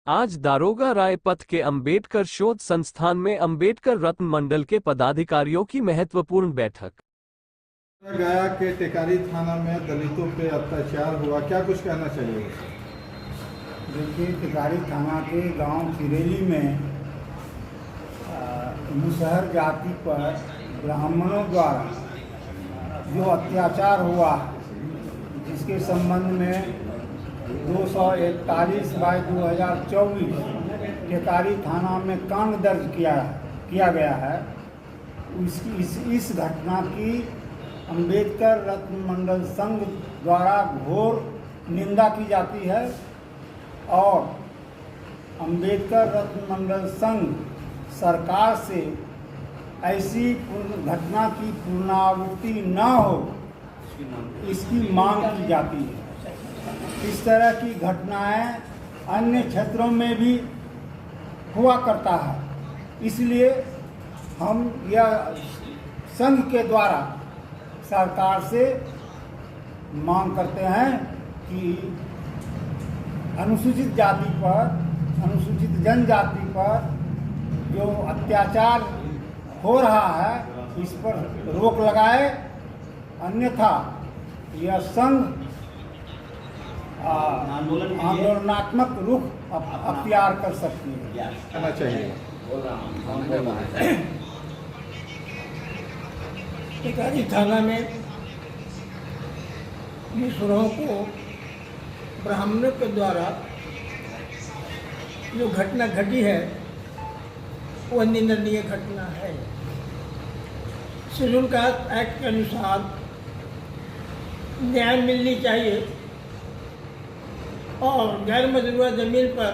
आज दारोगा राय पथ के अंबेडकर शोध संस्थान में अंबेडकर रत्न मंडल के पदाधिकारियों की महत्वपूर्ण बैठक। गया के टेकारी थाना में दलितों पे अत्याचार हुआ, क्या कुछ कहना चाहिए? देखिए, टेकारी थाना के गांव चिरेली में मुसहर जाति पर ब्राह्मणों द्वारा जो अत्याचार हुआ, जिसके संबंध में 241/2024 टेकारी थाना में कांड दर्ज किया गया है। इस घटना की अंबेडकर रत्न मंडल संघ द्वारा घोर निंदा की जाती है और अंबेडकर रत्न मंडल संघ सरकार से ऐसी घटना की पुनरावृत्ति न हो, इसकी मांग की जाती है। इस तरह की घटनाएं अन्य क्षेत्रों में भी हुआ करता है, इसलिए हम यह संघ के द्वारा सरकार से मांग करते हैं कि अनुसूचित जाति पर, अनुसूचित जनजाति पर जो अत्याचार हो रहा है, इस पर रोक लगाए, अन्यथा यह संघ आंदोलनात्मक रुख अख्तियार कर सकती है। कहना चाहिए टेकारी थाना में मुसहरों को ब्राह्मणों के द्वारा जो घटना घटी है वह निंदनीय घटना है। शेड्यूल कास्ट एक्ट के अनुसार न्याय मिलनी चाहिए और गैर मजरूआ जमीन पर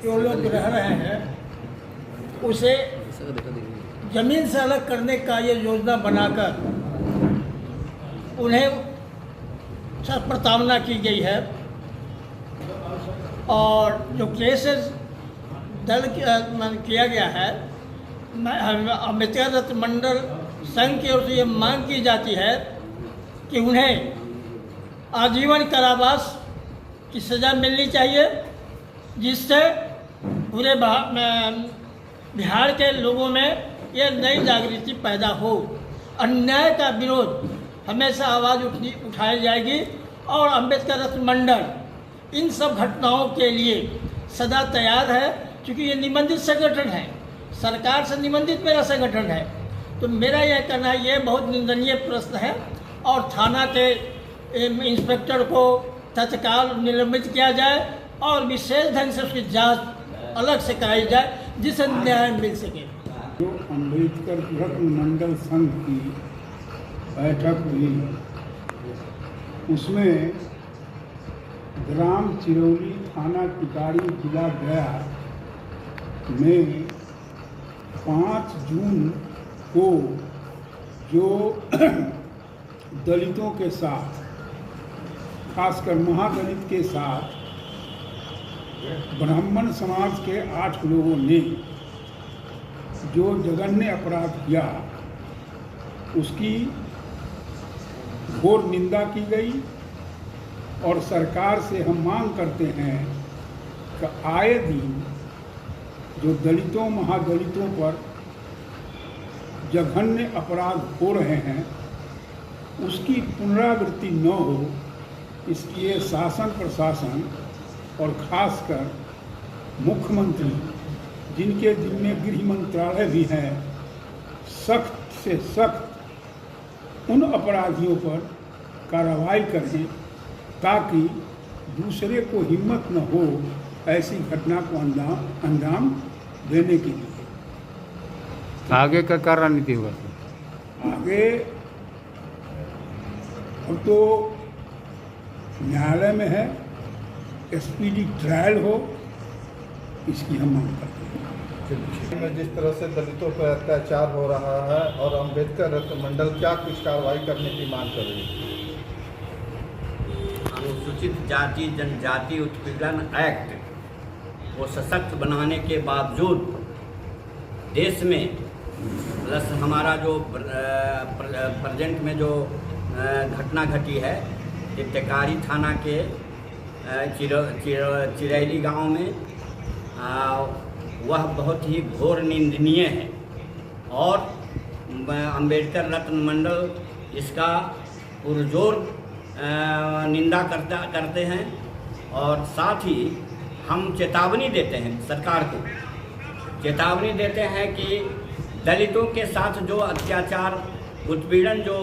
जो लोग रह रहे हैं उसे जमीन से अलग करने का ये योजना बनाकर उन्हें प्रताड़ना की गई है और जो केसेस दर्ज किया गया है, अंबेडकर रत्न मंडल संघ की ओर से ये मांग की जाती है कि उन्हें आजीवन कारावास की सज़ा मिलनी चाहिए, जिससे पूरे बिहार के लोगों में ये नई जागृति पैदा हो। अन्याय का विरोध हमेशा आवाज़ उठाई जाएगी और अंबेडकर रत्न मंडल इन सब घटनाओं के लिए सदा तैयार है, क्योंकि ये निबंधित संगठन है, सरकार से निबंधित मेरा संगठन है। तो मेरा यह कहना है, ये बहुत निंदनीय प्रश्न है और थाना के इंस्पेक्टर को तत्काल निलंबित किया जाए और विशेष ढंग से उसकी जांच अलग से कराई जाए, जिससे न्याय मिल सके। जो अंबेडकर रत्न मंडल संघ की बैठक हुई, उसमें ग्राम चिरौली, थाना टिकारी, जिला गया में 5 जून को जो दलितों के साथ, खासकर महादलित के साथ ब्राह्मण समाज के 8 लोगों ने जो जघन्य अपराध किया, उसकी घोर निंदा की गई और सरकार से हम मांग करते हैं कि आए दिन जो दलितों, महादलितों पर जघन्य अपराध हो रहे हैं, उसकी पुनरावृत्ति न हो, इसके लिए शासन प्रशासन और खासकर मुख्यमंत्री, जिनके जिम्मे गृह मंत्रालय भी है, सख्त से सख्त उन अपराधियों पर कार्रवाई करें ताकि दूसरे को हिम्मत न हो ऐसी घटना को अंजाम देने के लिए। आगे का क्या रणनीति हुआ? आगे अब तो न्यायालय में है, स्पीडी ट्रायल हो, इसकी हम मांग करते हैं। जिस तरह से दलितों पर अत्याचार हो रहा है और अंबेडकर रत्न मंडल क्या कुछ कार्रवाई करने की मांग कर रही है? अनुसूचित जाति जनजाति उत्पीड़न एक्ट को सशक्त बनाने के बावजूद देश में प्लस हमारा जो प्रेजेंट में जो घटना घटी है, टेकारी थाना के चिरैली गांव में वह बहुत ही घोर निंदनीय है और अंबेडकर रत्न मंडल इसका पुरजोर निंदा करते हैं और साथ ही हम चेतावनी देते हैं सरकार को, चेतावनी देते हैं कि दलितों के साथ जो अत्याचार उत्पीड़न जो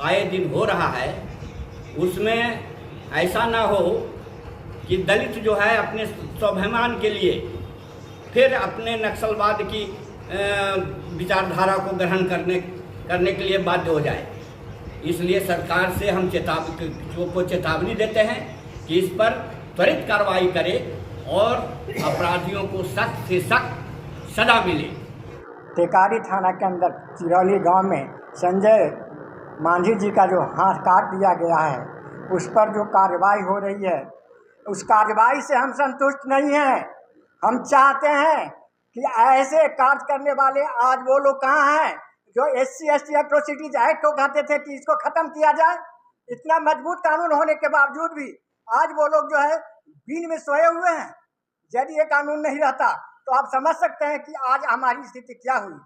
आए दिन हो रहा है उसमें ऐसा ना हो कि दलित जो है अपने स्वाभिमान के लिए फिर अपने नक्सलवाद की विचारधारा को ग्रहण करने के लिए बाध्य हो जाए। इसलिए सरकार से हम चेतावनी देते हैं कि इस पर त्वरित कार्रवाई करे और अपराधियों को सख्त से सख्त सजा मिले। टेकारी थाना के अंदर चिरौली गांव में संजय मांझी जी का जो हाथ काट दिया गया है उस पर जो कार्रवाई हो रही है उस कार्रवाई से हम संतुष्ट नहीं हैं। हम चाहते हैं कि ऐसे कार्य करने वाले आज वो लोग कहाँ हैं जो SC/ST एट्रोसिटीज एक्ट को कहते थे कि इसको ख़त्म किया जाए। इतना मजबूत कानून होने के बावजूद भी आज वो लोग जो है बीन में सोए हुए हैं। यदि ये कानून नहीं रहता तो आप समझ सकते हैं कि आज हमारी स्थिति क्या हुई।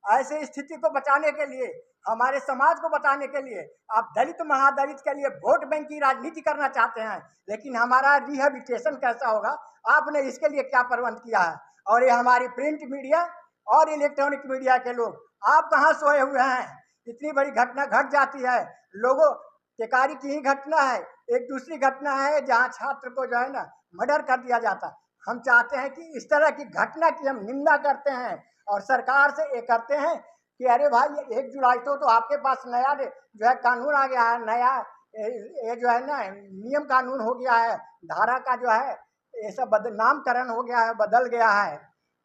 ऐसे स्थिति को बचाने के लिए, हमारे समाज को बचाने के लिए आप दलित महादलित के लिए वोट बैंक की राजनीति करना चाहते हैं, लेकिन हमारा रिहेबिलिटेशन कैसा होगा, आपने इसके लिए क्या प्रबंध किया है? और ये हमारी प्रिंट मीडिया और इलेक्ट्रॉनिक मीडिया के लोग, आप कहाँ सोए हुए हैं? इतनी बड़ी घटना घट जाती है। लोगों टेकारी की ही घटना है, एक दूसरी घटना है जहाँ छात्र को जो है ना मर्डर कर दिया जाता। हम चाहते हैं कि इस तरह की घटना की हम निंदा करते हैं और सरकार से ये करते हैं कि अरे भाई 1 जुलाई तो आपके पास नया जो है कानून आ गया है, नया ये जो है ना नियम कानून हो गया है, धारा का जो है ये सब नामकरण हो गया है, बदल गया है।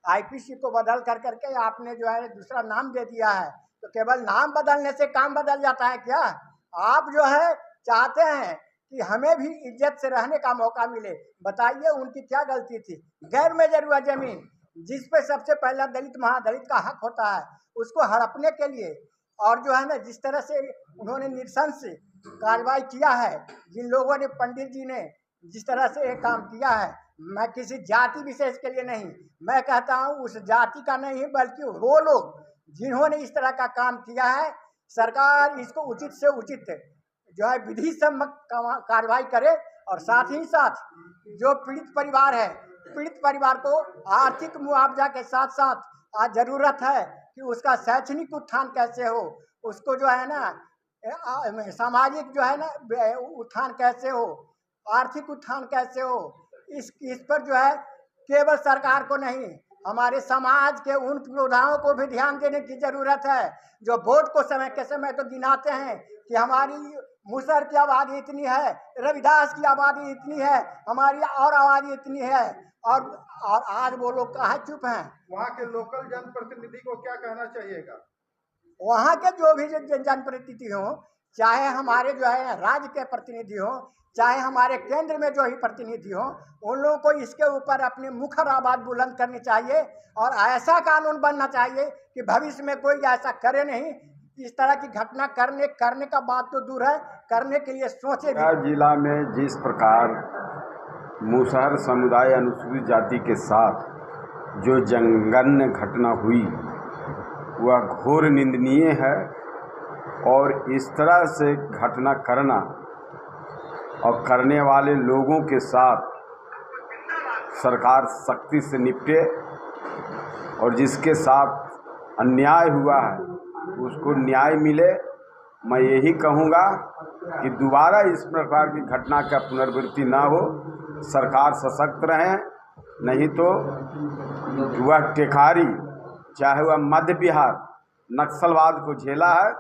IPC को बदल करके आपने जो है दूसरा नाम दे दिया है। तो केवल नाम बदलने से काम बदल जाता है क्या? आप जो है चाहते हैं कि हमें भी इज्जत से रहने का मौका मिले। बताइए उनकी क्या गलती थी? गैर मेजरूआ जमीन जिस पे सबसे पहला दलित महादलित का हक होता है उसको हड़पने के लिए और जो है ना जिस तरह से उन्होंने नृशंस कार्रवाई किया है, जिन लोगों ने, पंडित जी ने जिस तरह से ये काम किया है, मैं किसी जाति विशेष के लिए नहीं, मैं कहता हूँ उस जाति का नहीं बल्कि वो लोग जिन्होंने इस तरह का काम किया है, सरकार इसको उचित से उचित जो है विधि सम्मत कार्रवाई करे। और साथ ही साथ जो पीड़ित परिवार है, पीड़ित परिवार को आर्थिक मुआवजा के साथ साथ आज ज़रूरत है कि उसका शैक्षणिक उत्थान कैसे हो, उसको जो है ना सामाजिक जो है ना उत्थान कैसे हो, आर्थिक उत्थान कैसे हो, इस पर जो है केवल सरकार को नहीं हमारे समाज के उन प्रधानों को भी ध्यान देने की ज़रूरत है जो वोट को समय के समय तो गिनाते हैं कि हमारी मुसहर की आबादी इतनी है, रविदास की आबादी इतनी है, हमारी और आबादी इतनी है, और आज वो लोग कहाँ चुप हैं। वहाँ के लोकल जनप्रतिनिधि को क्या कहना चाहिएगा? वहाँ के जो भी जनप्रतिनिधि हों, चाहे हमारे जो है राज्य के प्रतिनिधि हों, चाहे हमारे केंद्र में जो ही प्रतिनिधि हों, उन लोगों को इसके ऊपर अपनी मुखर आवाज़ बुलंद करनी चाहिए और ऐसा कानून बनना चाहिए कि भविष्य में कोई ऐसा करे नहीं। इस तरह की घटना करने का बात तो दूर है, करने के लिए सोचे भी। जिला में जिस प्रकार मुसहर समुदाय अनुसूचित जाति के साथ जो जघन्य घटना हुई वह घोर निंदनीय है और इस तरह से घटना करना और करने वाले लोगों के साथ सरकार सख्ती से निपटे और जिसके साथ अन्याय हुआ है उसको न्याय मिले। मैं यही कहूँगा कि दोबारा इस प्रकार की घटना का पुनरावृत्ति ना हो, सरकार सशक्त रहे, नहीं तो वह टेकारी चाहे वह मध्य बिहार नक्सलवाद को झेला है,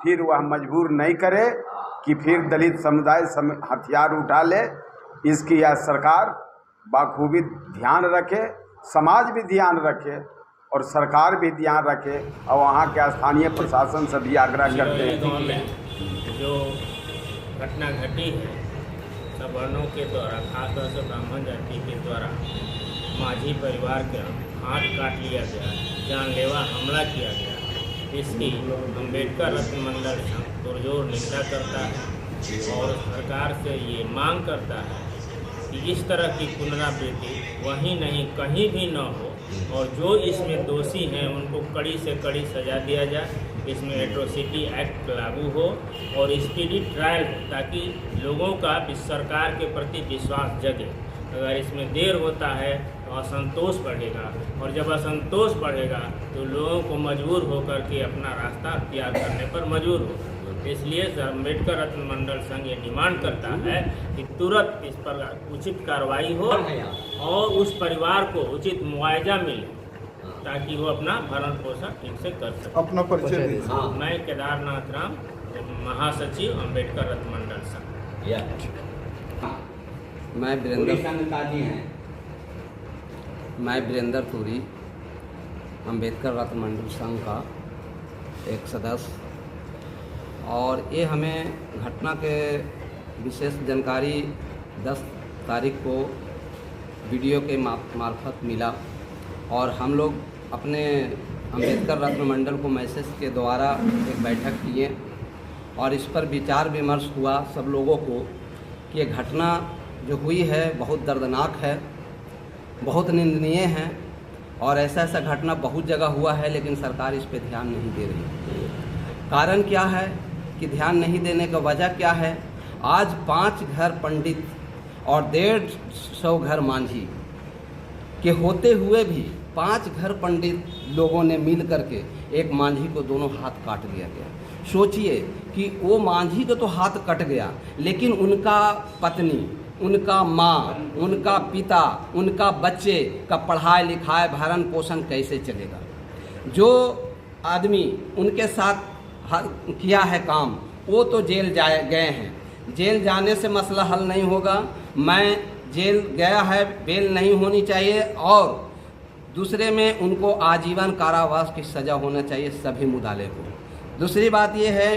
फिर वह मजबूर नहीं करे कि फिर दलित समुदाय हथियार उठा ले। इसकी यह सरकार बाखूबी ध्यान रखे, समाज भी ध्यान रखे और सरकार भी ध्यान रखे और वहाँ के स्थानीय प्रशासन से भी आग्रह करते हैं। गाँव में जो घटना घटी है सवर्णों के द्वारा, खासतौर से ब्राह्मण जाति के द्वारा माझी परिवार का हाथ काट लिया गया, जानलेवा हमला किया गया, इसकी अंबेडकर रत्न मंडल पुरजोर निंदा करता है और सरकार से ये मांग करता है कि इस तरह की पुनरावृत्ति वहीं नहीं कहीं भी न हो, और जो इसमें दोषी हैं उनको कड़ी से कड़ी सजा दिया जाए। इसमें एट्रोसिटी एक्ट लागू हो और स्पीडी ट्रायल हो, ताकि लोगों का सरकार के प्रति विश्वास जगे। अगर इसमें देर होता है तो असंतोष बढ़ेगा, और जब असंतोष बढ़ेगा तो लोगों को मजबूर होकर के अपना रास्ता अख्तियार करने पर मजबूर होगा। इसलिए अम्बेडकर रत्न मंडल संघ ये डिमांड करता है कि तुरंत इस पर उचित कार्रवाई हो और उस परिवार को उचित मुआवजा मिले, ताकि वो अपना भरण पोषण ठीक से कर सके। अपना परिचय दीजिए। मैं केदारनाथ राम, महासचिव अम्बेडकर रत्न मंडल संघ। मैं वीरेंद्र तुरी, अम्बेडकर रत्न मंडल संघ का एक सदस्य, और ये हमें घटना के विशेष जानकारी 10 तारीख को वीडियो के मार्फत मिला, और हम लोग अपने अम्बेडकर रत्न मंडल को मैसेज के द्वारा एक बैठक किए और इस पर विचार विमर्श हुआ सब लोगों को कि ये घटना जो हुई है बहुत दर्दनाक है, बहुत निंदनीय है, और ऐसा घटना बहुत जगह हुआ है, लेकिन सरकार इस पर ध्यान नहीं दे रही। कारण क्या है कि ध्यान नहीं देने का वजह क्या है? आज 5 घर पंडित और 150 घर मांझी के होते हुए भी 5 घर पंडित लोगों ने मिल करके एक मांझी को दोनों हाथ काट दिया गया। सोचिए कि वो मांझी को तो हाथ कट गया, लेकिन उनका पत्नी, उनका माँ, उनका पिता, उनका बच्चे का पढ़ाई लिखाई भरण पोषण कैसे चलेगा? जो आदमी उनके साथ किया है काम वो तो जेल गए हैं। जेल जाने से मसला हल नहीं होगा। मैं जेल गया है, बेल नहीं होनी चाहिए, और दूसरे में उनको आजीवन कारावास की सज़ा होना चाहिए सभी मुद्दाले को। दूसरी बात ये है